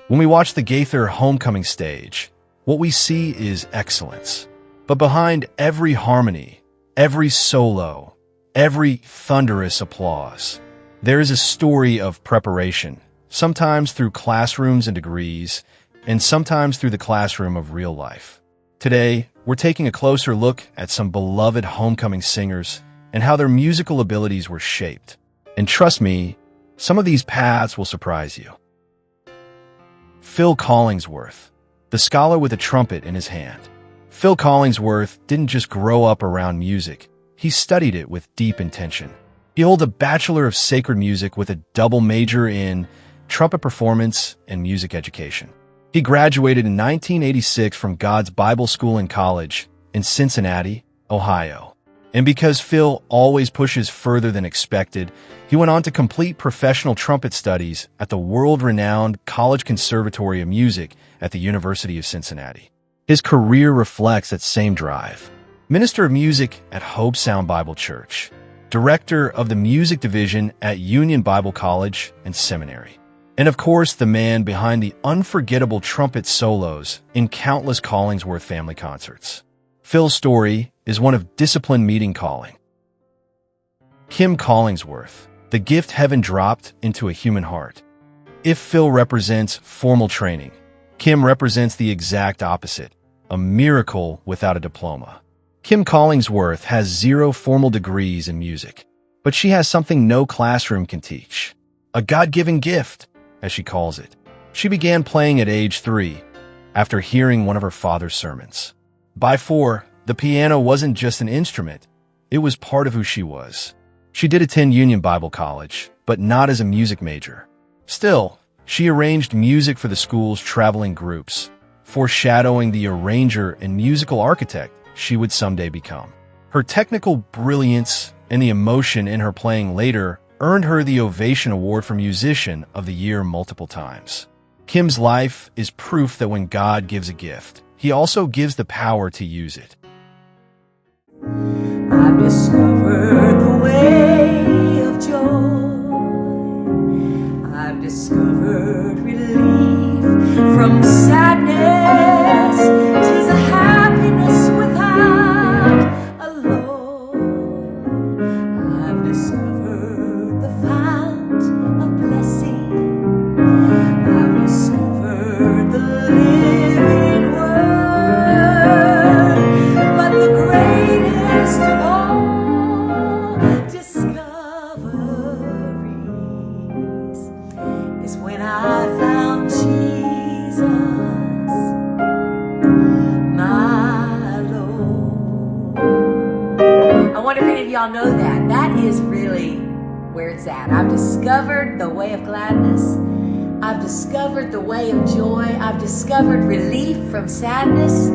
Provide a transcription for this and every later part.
When we watch the Gaither Homecoming stage, what we see is excellence. But behind every harmony, every solo, every thunderous applause, there is a story of preparation, sometimes through classrooms and degrees, and sometimes through the classroom of real life. Today, we're taking a closer look at some beloved homecoming singers and how their musical abilities were shaped. And trust me, some of these paths will surprise you. Phil Collingsworth, the scholar with a trumpet in his hand. Phil Collingsworth didn't just grow up around music, he studied it with deep intention. He holds a Bachelor of Sacred Music with a double major in trumpet performance and music education. He graduated in 1986 from God's Bible School and College in Cincinnati, Ohio. And because Phil always pushes further than expected, he went on to complete professional trumpet studies at the world-renowned College Conservatory of Music at the University of Cincinnati. His career reflects that same drive. Minister of Music at Hope Sound Bible Church, Director of the Music Division at Union Bible College and Seminary, and of course the man behind the unforgettable trumpet solos in countless Collingsworth family concerts. Phil's story is one of discipline meeting calling. Kim Collingsworth, the gift heaven dropped into a human heart. If Phil represents formal training, Kim represents the exact opposite, a miracle without a diploma. Kim Collingsworth has 0 formal degrees in music, but she has something no classroom can teach. A God-given gift, as she calls it. She began playing at age 3, after hearing one of her father's sermons. By 4, the piano wasn't just an instrument, it was part of who she was. She did attend Union Bible College, but not as a music major. Still, she arranged music for the school's traveling groups, foreshadowing the arranger and musical architect she would someday become. Her technical brilliance and the emotion in her playing later earned her the Ovation Award for Musician of the Year multiple times. Kim's life is proof that when God gives a gift, He also gives the power to use it. I've discovered the way of joy. I've discovered relief from sadness. 'Tis a happiness without a low. I've discovered the fount of blessing. I've discovered the living word. But the greatest of all discoveries is when I found Jesus, my Lord. I wonder if any of y'all know that. That is really where it's at. I've discovered the way of gladness. I've discovered the way of joy. I've discovered relief from sadness.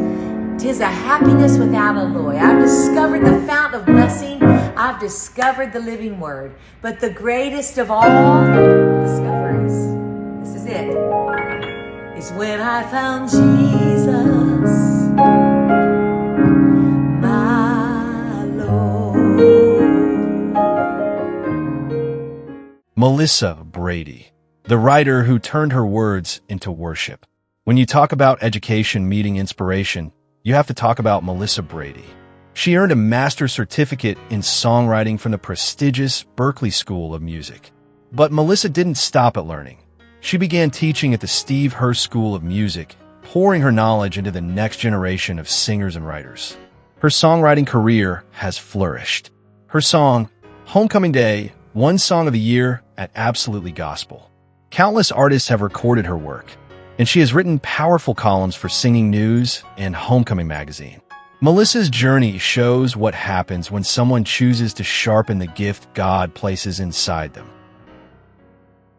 'Tis a happiness without alloy. I've discovered the fount of blessing. I've discovered the living word. But the greatest of all discoveries, this is it, is when I found Jesus, my Lord. Melissa Brady, the writer who turned her words into worship. When you talk about education meeting inspiration, you have to talk about Melissa Brady. She earned a master's certificate in songwriting from the prestigious Berklee School of Music. But Melissa didn't stop at learning. She began teaching at the Steve Hurst School of Music, pouring her knowledge into the next generation of singers and writers. Her songwriting career has flourished. Her song, Homecoming Day, won Song of the Year at Absolutely Gospel. Countless artists have recorded her work, and she has written powerful columns for Singing News and Homecoming magazine. Melissa's journey shows what happens when someone chooses to sharpen the gift God places inside them.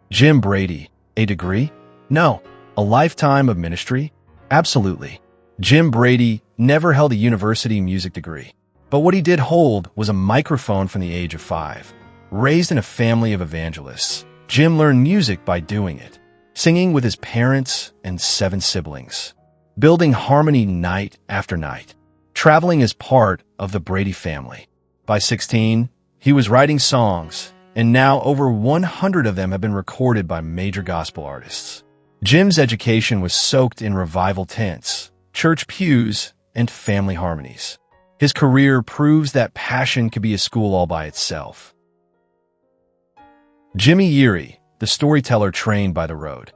Jim Brady, a degree? No. A lifetime of ministry? Absolutely. Jim Brady never held a university music degree, but what he did hold was a microphone from the age of 5. Raised in a family of evangelists, Jim learned music by doing it, singing with his parents and 7 siblings, building harmony night after night, traveling as part of the Brady family. By 16, he was writing songs, and now over 100 of them have been recorded by major gospel artists. Jim's education was soaked in revival tents, church pews, and family harmonies. His career proves that passion could be a school all by itself. Jimmy Yeary, the storyteller trained by the road.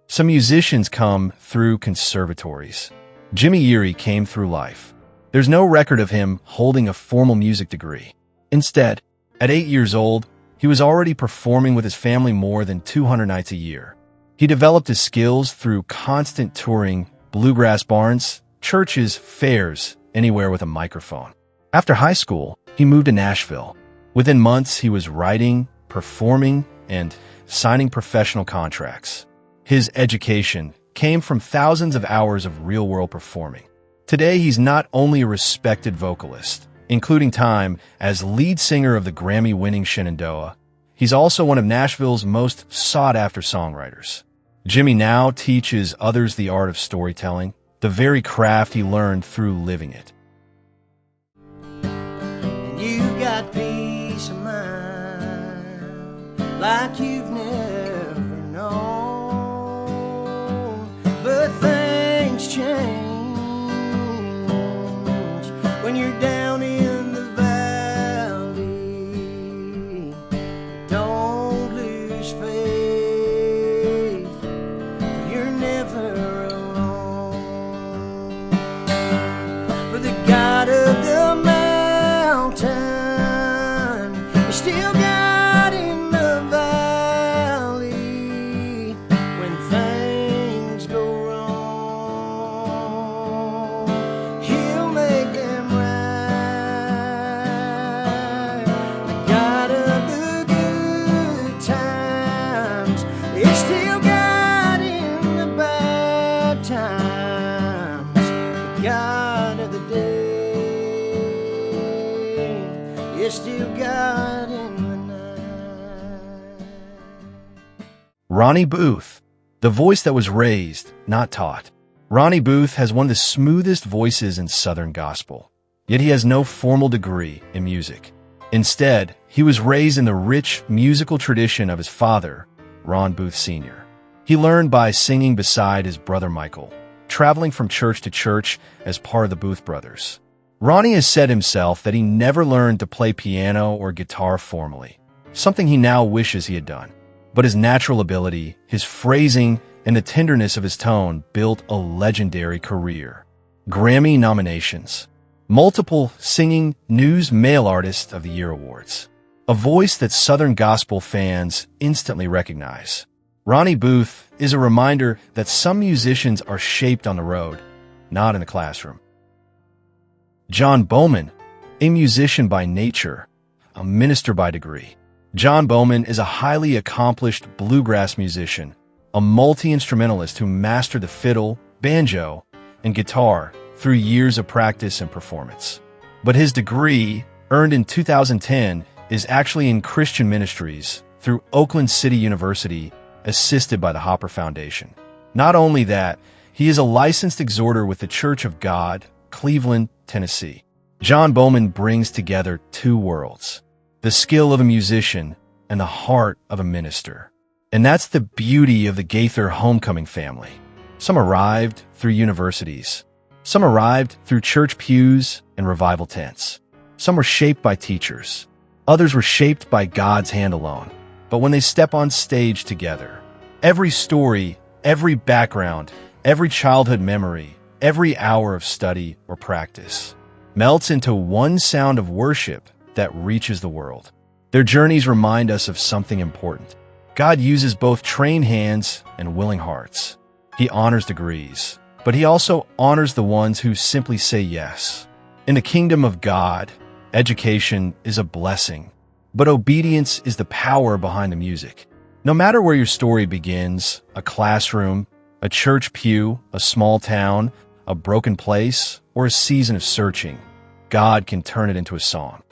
Some musicians come through conservatories. Jimmy Yeary came through life. There's no record of him holding a formal music degree. Instead, at 8 years old, he was already performing with his family more than 200 nights a year. He developed his skills through constant touring, bluegrass barns, churches, fairs, anywhere with a microphone. After high school, he moved to Nashville. Within months, he was writing, performing, and signing professional contracts. His education came from thousands of hours of real-world performing. Today, he's not only a respected vocalist, including time as lead singer of the Grammy-winning Shenandoah, he's also one of Nashville's most sought-after songwriters. Jimmy now teaches others the art of storytelling, the very craft he learned through living it. And you got peace of mind like you've never known. But things change when you're down in the valley. Don't lose faith, for you're never alone. For the God of the mountain is still God in the valley. When things go wrong, He'll make them right. The God of the good times is still God in the bad times. The God of the day is still God in the night. Ronnie Booth, the voice that was raised, not taught. Ronnie Booth has one of the smoothest voices in Southern gospel, yet he has no formal degree in music. Instead, he was raised in the rich musical tradition of his father, Ron Booth Sr. He learned by singing beside his brother Michael, traveling from church to church as part of the Booth brothers. Ronnie has said himself that he never learned to play piano or guitar formally, something he now wishes he had done. But his natural ability, his phrasing, and the tenderness of his tone built a legendary career. Grammy nominations, multiple Singing News Male Artist of the Year awards, a voice that Southern gospel fans instantly recognize. Ronnie Booth is a reminder that some musicians are shaped on the road, not in the classroom. John Bowman, a musician by nature, a minister by degree. John Bowman is a highly accomplished bluegrass musician, a multi-instrumentalist who mastered the fiddle, banjo, and guitar through years of practice and performance. But his degree, earned in 2010, is actually in Christian ministries through Oakland City University, assisted by the Hopper Foundation. Not only that, he is a licensed exhorter with the Church of God, Cleveland, Tennessee. John Bowman brings together two worlds, the skill of a musician and the heart of a minister. And that's the beauty of the Gaither Homecoming family. Some arrived through universities. Some arrived through church pews and revival tents. Some were shaped by teachers. Others were shaped by God's hand alone. But when they step on stage together, every story, every background, every childhood memory, every hour of study or practice melts into one sound of worship that reaches the world. Their journeys remind us of something important. God uses both trained hands and willing hearts. He honors degrees, but he also honors the ones who simply say yes. In the kingdom of God, education is a blessing, but obedience is the power behind the music. No matter where your story begins, a classroom, a church pew, a small town, a broken place, or a season of searching, God can turn it into a song.